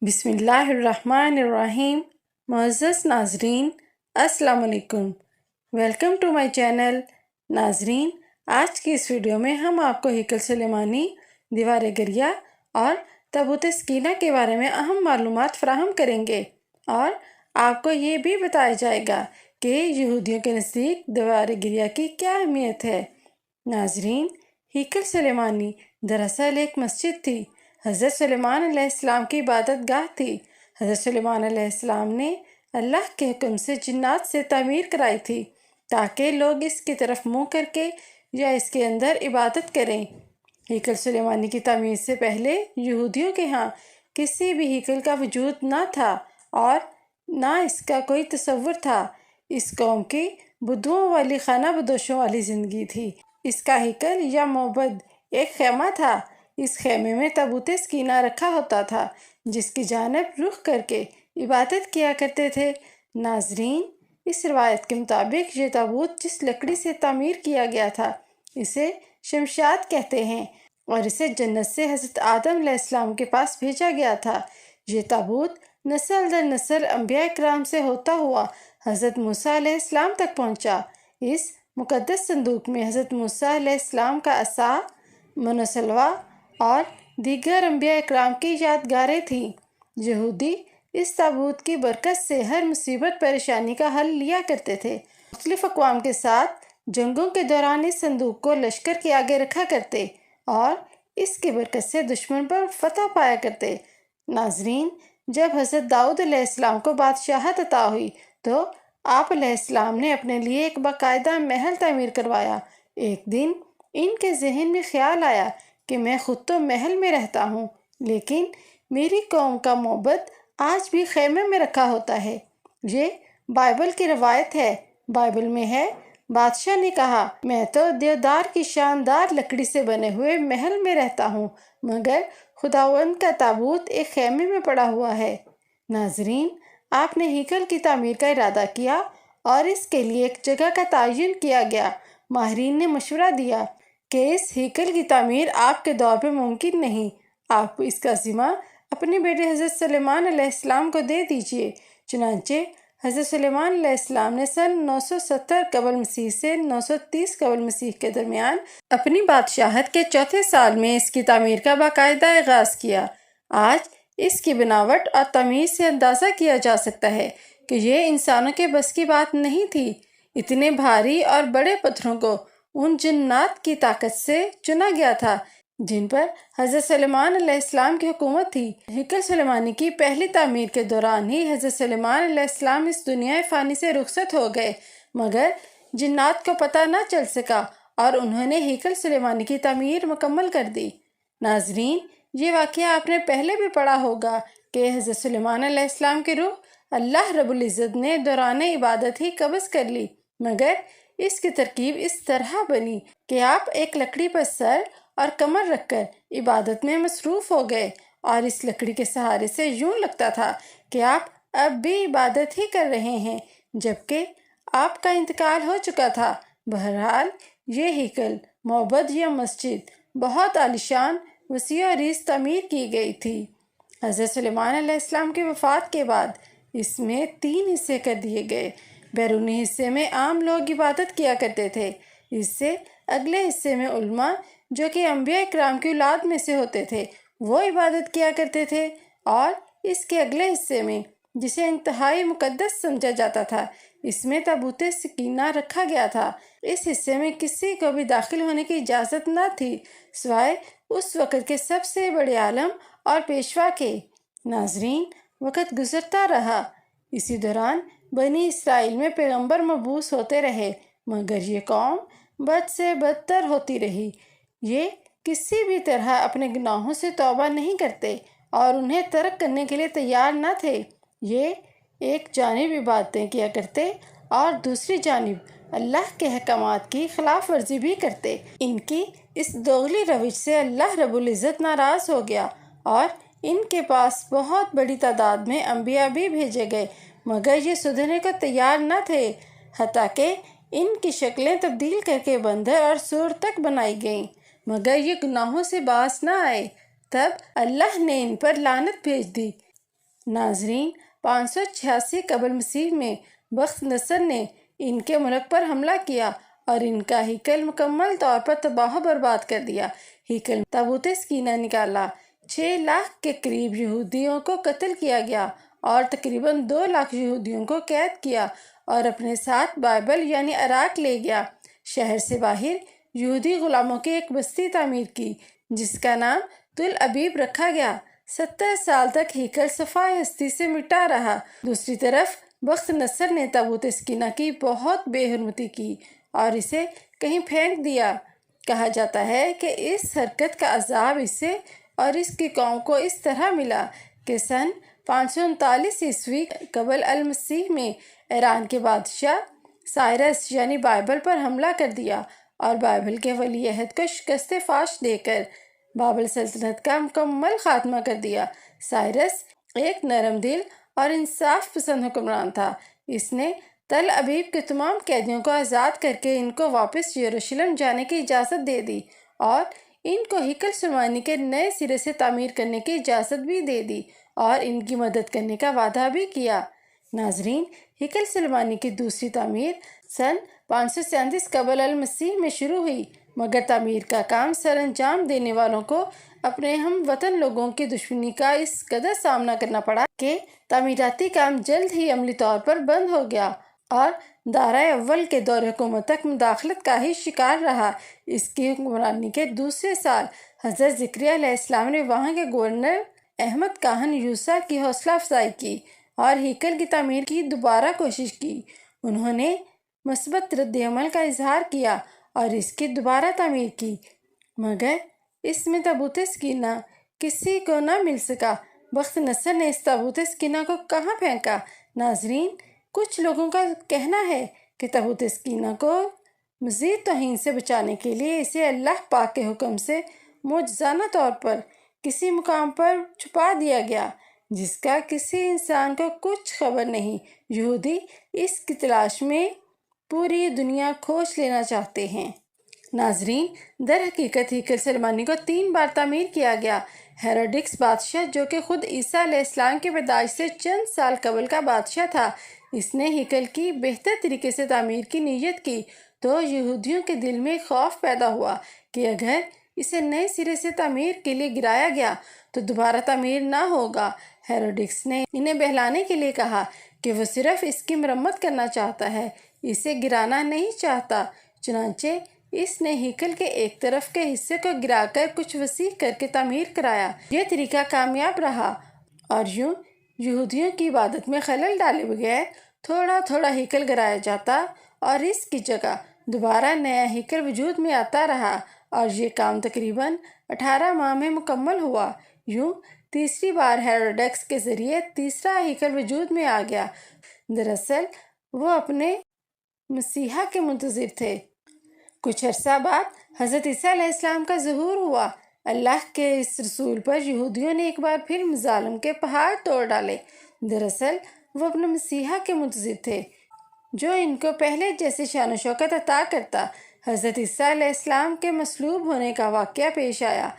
بسم اللہ الرحمن الرحیم۔ معزز ناظرین، السلام علیکم۔ Welcome to my channel. ناظرین، آج کی اس ویڈیو میں ہم آپ کو ہیکل سلیمانی، دیوار گریہ اور تابوت سکینہ کے بارے میں اہم معلومات فراہم کریں گے، اور آپ کو یہ بھی بتایا جائے گا کہ یہودیوں کے نزدیک دیوار گریہ کی کیا اہمیت ہے۔ ناظرین، ہیکل سلیمانی دراصل ایک مسجد تھی۔ حضرت سلیمان علیہ السلام کی عبادت گاہ تھی۔ حضرت سلیمان علیہ السلام نے اللہ کے حکم سے جنات سے تعمیر کرائی تھی تاکہ لوگ اس کی طرف منہ کر کے یا اس کے اندر عبادت کریں۔ ہیکل سلیمانی کی تعمیر سے پہلے یہودیوں کے ہاں کسی بھی ہیکل کا وجود نہ تھا اور نہ اس کا کوئی تصور تھا۔ اس قوم کی بدوؤں والی خانہ بدوشوں والی زندگی تھی۔ اس کا ہیکل یا معبد ایک خیمہ تھا۔ اس خیمے میں تابوت سکینہ رکھا ہوتا تھا جس کی جانب رخ کر کے عبادت کیا کرتے تھے۔ ناظرین، اس روایت کے مطابق یہ تابوت جس لکڑی سے تعمیر کیا گیا تھا اسے شمشاد کہتے ہیں، اور اسے جنت سے حضرت آدم علیہ السلام کے پاس بھیجا گیا تھا۔ یہ تابوت نسل در نسل انبیاء کرام سے ہوتا ہوا حضرت موسیٰ علیہ السلام تک پہنچا۔ اس مقدس صندوق میں حضرت موسیٰ علیہ السلام کا عصا، من و سلوہ اور دیگر انبیاء اکرام کی یادگاریں تھیں۔ یہودی اس تابوت کی برکت سے ہر مصیبت پریشانی کا حل لیا کرتے تھے۔ مختلف اقوام کے ساتھ جنگوں کے دوران اس صندوق کو لشکر کے آگے رکھا کرتے اور اس کی برکت سے دشمن پر فتح پایا کرتے۔ ناظرین، جب حضرت داؤد علیہ السلام کو بادشاہت عطا ہوئی تو آپ علیہ السلام نے اپنے لیے ایک باقاعدہ محل تعمیر کروایا۔ ایک دن ان کے ذہن میں خیال آیا کہ میں خود تو محل میں رہتا ہوں، لیکن میری قوم کا معبد آج بھی خیمے میں رکھا ہوتا ہے۔ یہ بائبل کی روایت ہے۔ بائبل میں ہے، بادشاہ نے کہا، میں تو دیودار کی شاندار لکڑی سے بنے ہوئے محل میں رہتا ہوں، مگر خداوند کا تابوت ایک خیمے میں پڑا ہوا ہے۔ ناظرین، آپ نے ہیکل کی تعمیر کا ارادہ کیا اور اس کے لیے ایک جگہ کا تعین کیا گیا۔ ماہرین نے مشورہ دیا کہ اس ہیکل کی تعمیر آپ کے دور پہ ممکن نہیں، آپ اس کا ذمہ اپنے بیٹے حضرت سلیمان علیہ السلام کو دے دیجئے۔ چنانچہ حضرت سلیمان علیہ السلام نے سن 970 قبل مسیح سے 930 قبل مسیح کے درمیان اپنی بادشاہت کے چوتھے سال میں اس کی تعمیر کا باقاعدہ آغاز کیا۔ آج اس کی بناوٹ اور تعمیر سے اندازہ کیا جا سکتا ہے کہ یہ انسانوں کے بس کی بات نہیں تھی۔ اتنے بھاری اور بڑے پتھروں کو ان جنات کی طاقت سے چنا گیا تھا جن پر حضرت سلیمان علیہ السلام کی حکومت تھی۔ ہیکل سلیمانی کی پہلی تعمیر کے دوران ہی حضرت سلیمان علیہ السلام اس دنیا فانی سے رخصت ہو گئے، مگر جنات کو پتہ نہ چل سکا اور انہوں نے ہیکل سلیمانی کی تعمیر مکمل کر دی۔ ناظرین، یہ واقعہ آپ نے پہلے بھی پڑھا ہوگا کہ حضرت سلیمان علیہ السلام کی روح اللہ رب العزت نے دوران عبادت ہی قبض کر لی، مگر اس کی ترکیب اس طرح بنی کہ آپ ایک لکڑی پر سر اور کمر رکھ کر عبادت میں مصروف ہو گئے، اور اس لکڑی کے سہارے سے یوں لگتا تھا کہ آپ اب بھی عبادت ہی کر رہے ہیں جبکہ آپ کا انتقال ہو چکا تھا۔ بہرحال یہ ہیکل، معبد یا مسجد بہت عالیشان، وسیع و عریض تعمیر کی گئی تھی۔ حضرت سلیمان علیہ السلام کی وفات کے بعد اس میں 3 حصے کر دیے گئے۔ بیرونی حصے میں عام لوگ عبادت کیا کرتے تھے۔ اس سے اگلے حصے میں علماء جو کہ انبیاء اکرام کی اولاد میں سے ہوتے تھے وہ عبادت کیا کرتے تھے، اور اس کے اگلے حصے میں جسے انتہائی مقدس سمجھا جاتا تھا اس میں تابوت سکینہ رکھا گیا تھا۔ اس حصے میں کسی کو بھی داخل ہونے کی اجازت نہ تھی سوائے اس وقت کے سب سے بڑے عالم اور پیشوا کے۔ ناظرین، وقت گزرتا رہا۔ اسی دوران بنی اسرائیل میں پیغمبر مبعوث ہوتے رہے، مگر یہ قوم بد سے بدتر ہوتی رہی۔ یہ کسی بھی طرح اپنے گناہوں سے توبہ نہیں کرتے اور انہیں ترک کرنے کے لیے تیار نہ تھے۔ یہ ایک جانب عبادتیں کیا کرتے اور دوسری جانب اللہ کے احکامات کی خلاف ورزی بھی کرتے۔ ان کی اس دوغلی روش سے اللہ رب العزت ناراض ہو گیا اور ان کے پاس بہت بڑی تعداد میں انبیاء بھی بھیجے گئے، مگر یہ سدھرنے کو تیار نہ تھے، حتیٰ کہ ان کی شکلیں تبدیل کر کے بندر اور سور تک بنائی گئیں، مگر یہ گناہوں سے باز نہ آئے۔ تب اللہ نے ان پر لعنت بھیج دی۔ ناظرین، 586 قبل مسیح میں بخت نصر نے ان کے ملک پر حملہ کیا اور ان کا ہیکل مکمل طور پر تباہ و برباد کر دیا۔ ہیکل میں تابوت سکینہ نکالا، 6 لاکھ کے قریب یہودیوں کو قتل کیا گیا اور تقریباً 2 لاکھ یہودیوں کو قید کیا اور اپنے ساتھ بائبل یعنی عراق لے گیا۔ شہر سے باہر یہودی غلاموں کی ایک بستی تعمیر کی جس کا نام تل ابیب رکھا گیا۔ 70 سال تک ہیکل صفائے ہستی سے مٹا رہا۔ دوسری طرف بخت نصر نے تابوت سکینہ کی بہت بے حرمتی کی اور اسے کہیں پھینک دیا۔ کہا جاتا ہے کہ اس حرکت کا عذاب اسے اور اس کی قوم کو اس طرح ملا کہ سن 539 عیسوی قبل المسیح میں ایران کے بادشاہ سائرس یعنی بائبل پر حملہ کر دیا اور بائبل کے ولی عہد کو شکست فاش دے کر بابل سلطنت کا مکمل خاتمہ کر دیا۔ سائرس ایک نرم دل اور انصاف پسند حکمران تھا۔ اس نے تل ابیب کے تمام قیدیوں کو آزاد کر کے ان کو واپس یروشلم جانے کی اجازت دے دی اور ان کو ہیکل سلیمانی کے نئے سرے سے تعمیر کرنے کی اجازت بھی دے دی اور ان کی مدد کرنے کا وعدہ بھی کیا۔ ناظرین، ہیکل سلیمانی کی دوسری تعمیر سن 537 قبل المسیح میں شروع ہوئی، مگر تعمیر کا کام سر انجام دینے والوں کو اپنے ہم وطن لوگوں کی دشمنی کا اس قدر سامنا کرنا پڑا کہ تعمیراتی کام جلد ہی عملی طور پر بند ہو گیا اور دارہ اول کے دور حکومت تک مداخلت کا ہی شکار رہا۔ اس کی حکمرانی کے دوسرے سال حضرت زکریا علیہ السلام نے وہاں کے گورنر احمد کاہن یوسا کی حوصلہ افزائی کی اور ہیکل کی تعمیر کی دوبارہ کوشش کی۔ انہوں نے مثبت رد عمل کا اظہار کیا اور اس کی دوبارہ تعمیر کی، مگر اس میں تابوت سکینہ کسی کو نہ مل سکا۔ بخت نصر نے اس تابوت سکینہ کو کہاں پھینکا؟ ناظرین، کچھ لوگوں کا کہنا ہے کہ تابوت سکینہ کو مزید توہین سے بچانے کے لیے اسے اللہ پاک کے حکم سے معجزانہ طور پر کسی مقام پر چھپا دیا گیا جس کا کسی انسان کو کچھ خبر نہیں۔ یہودی اس کی تلاش میں پوری دنیا کھوج لینا چاہتے ہیں۔ ناظرین، در حقیقت ہیکل سلیمانی کو 3 بار تعمیر کیا گیا۔ ہیروڈکس بادشاہ جو کہ خود عیسیٰ علیہ السلام کی پیدائش سے چند سال قبل کا بادشاہ تھا، اس نے ہیکل کی بہتر طریقے سے تعمیر کی نیت کی تو یہودیوں کے دل میں خوف پیدا ہوا کہ اگر اسے نئے سرے سے تعمیر کے لیے گرایا گیا تو دوبارہ تعمیر نہ ہوگا۔ ہیروڈکس نے انہیں بہلانے کے لیے کہا کہ وہ صرف اس کی مرمت کرنا چاہتا ہے، اسے گرانا نہیں چاہتا۔ چنانچہ اس نے ہیکل کے ایک طرف کے حصے کو گرا کر کچھ وسیع کر کے تعمیر کرایا۔ یہ طریقہ کامیاب رہا اور یوں یہودیوں کی عبادت میں خلل ڈالے بغیر تھوڑا تھوڑا ہیکل گرایا جاتا اور اس کی جگہ دوبارہ نیا ہیکل وجود میں آتا رہا اور یہ کام تقریباً 18 ماہ میں مکمل ہوا۔ یوں تیسری بار ہیروڈکس کے ذریعے تیسرا ہیکل وجود میں آ گیا۔ دراصل وہ اپنے مسیحا کے منتظر تھے۔ کچھ عرصہ بعد حضرت عیسیٰ علیہ السلام کا ظہور ہوا۔ اللہ کے اس رسول پر یہودیوں نے ایک بار پھر مظالم کے پہاڑ توڑ ڈالے۔ دراصل وہ اپنے مسیحا کے منتظر تھے جو ان کو پہلے جیسی شان و شوکت عطا کرتا۔ حضرت عیسیٰ علیہ السلام کے مصلوب ہونے کا واقعہ پیش آیا۔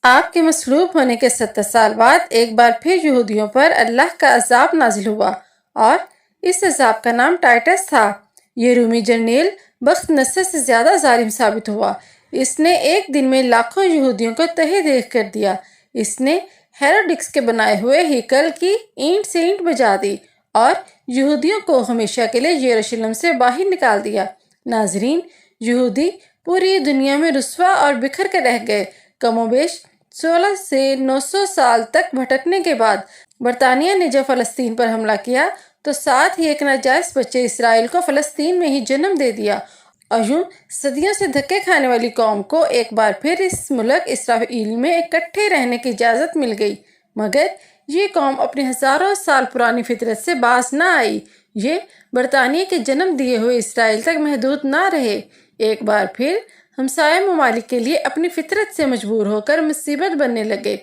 آپ کے مصلوب ہونے کے 70 سال بعد ایک بار پھر یہودیوں پر اللہ کا عذاب نازل ہوا اور اس عذاب کا نام ٹائٹس تھا۔ یہ رومی جرنیل بخت نصر سے زیادہ ظالم ثابت ہوا۔ اس نے ایک دن میں لاکھوں یہودیوں کو تہہ دیکھ کر دیا۔ اس نے ہیروڈکس کے بنائے ہوئے ہیکل کی اینٹ سے اینٹ بجا دی اور یہودیوں کو ہمیشہ کے لیے یروشلم سے باہر نکال دیا۔ ناظرین، یہودی پوری دنیا میں رسوا اور بکھر کے رہ گئے۔ کم و بیش 16 سے 900 سال تک بھٹکنے کے بعد برطانیہ نے جب فلسطین پر حملہ کیا تو ساتھ ہی ایک ناجائز بچے اسرائیل کو فلسطین میں ہی جنم دے دیا اور یوں صدیوں سے دھکے کھانے والی قوم کو ایک بار پھر اس ملک اسرائیل میں اکٹھے رہنے کی اجازت مل گئی، مگر یہ قوم اپنی ہزاروں سال پرانی فطرت سے باز نہ آئی۔ یہ برطانیہ کے جنم دیے ہوئے اسرائیل تک محدود نہ رہے، ایک بار پھر ہمسایہ ممالک کے لیے اپنی فطرت سے مجبور ہو کر مصیبت بننے لگے۔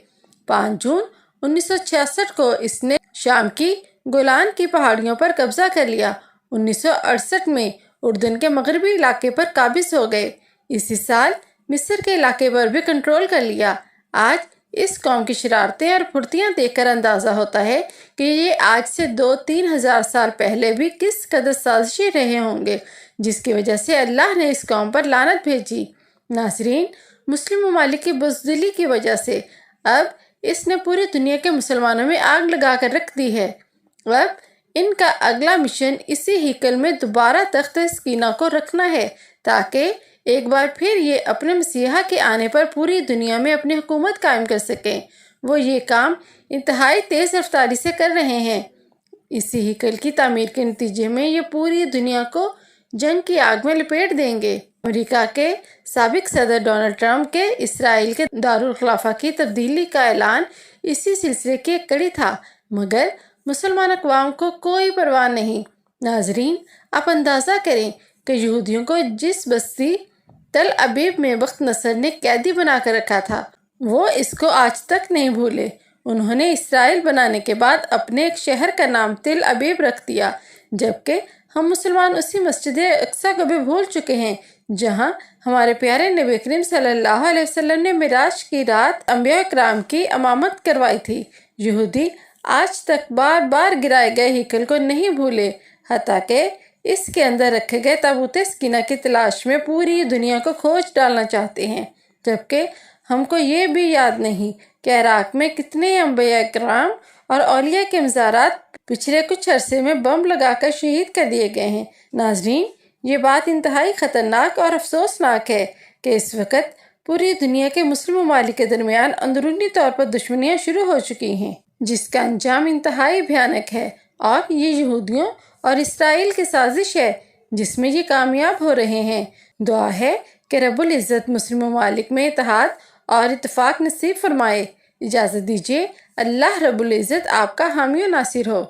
5 جون 1966 کو اس نے شام کی گولان کی پہاڑیوں پر قبضہ کر لیا۔ 1968 میں اردن کے مغربی علاقے پر قابض ہو گئے۔ اسی سال مصر کے علاقے پر بھی کنٹرول کر لیا۔ آج اس قوم کی شرارتیں اور پھرتیاں دیکھ کر اندازہ ہوتا ہے کہ یہ آج سے 2-3 ہزار سال پہلے بھی کس قدر سازشی رہے ہوں گے، جس کی وجہ سے اللہ نے اس قوم پر لعنت بھیجی۔ ناظرین، مسلم ممالک کی بزدلی کی وجہ سے اب اس نے پوری دنیا کے مسلمانوں میں آگ لگا کر رکھ دی ہے۔ اب ان کا اگلا مشن اسی ہیکل میں دوبارہ تخت سکینہ کو رکھنا ہے تاکہ ایک بار پھر یہ اپنے مسیحا کے آنے پر پوری دنیا میں اپنی حکومت قائم کر سکیں۔ وہ یہ کام انتہائی تیز رفتاری سے کر رہے ہیں۔ اسی ہیکل کی تعمیر کے نتیجے میں یہ پوری دنیا کو جنگ کی آگ میں لپیٹ دیں گے۔ امریکہ کے سابق صدر ڈونلڈ ٹرمپ کے اسرائیل کے دارالخلافہ کی تبدیلی کا اعلان اسی سلسلے کی ایک کڑی تھا، مگر مسلمان اقوام کو کوئی پرواہ نہیں۔ ناظرین، آپ اندازہ کریں کہ یہودیوں کو جس بستی تل ابیب میں وقت نصر نے قیدی بنا کر رکھا تھا، وہ اس کو آج تک نہیں بھولے۔ انہوں نے اسرائیل بنانے کے بعد اپنے ایک شہر کا نام تل ابیب رکھ دیا، جبکہ ہم مسلمان اسی مسجد اقصیٰ کو بھی بھول چکے ہیں جہاں ہمارے پیارے نبی کریم صلی اللہ علیہ وسلم نے معراج کی رات انبیاء اکرام کی امامت کروائی تھی۔ یہودی آج تک بار بار گرائے گئے ہیکل کو نہیں بھولے، حتیٰ کہ اس کے اندر رکھے گئے تابوت سکینہ کی تلاش میں پوری دنیا کو کھوج ڈالنا چاہتے ہیں، جبکہ ہم کو یہ بھی یاد نہیں کہ عراق میں کتنے انبیاء اکرام اور اولیاء کے مزارات پچھلے کچھ عرصے میں بم لگا کر شہید کر دیے گئے ہیں۔ ناظرین، یہ بات انتہائی خطرناک اور افسوسناک ہے کہ اس وقت پوری دنیا کے مسلم ممالک کے درمیان اندرونی طور پر دشمنیاں شروع ہو چکی ہیں، جس کا انجام انتہائی بھیانک ہے، اور یہ یہودیوں اور اسرائیل کی سازش ہے جس میں یہ کامیاب ہو رہے ہیں۔ دعا ہے کہ رب العزت مسلم ممالک میں اتحاد اور اتفاق نصیب فرمائے۔ اجازت دیجیے، اللہ رب العزت آپ کا حامی و ناصر ہو۔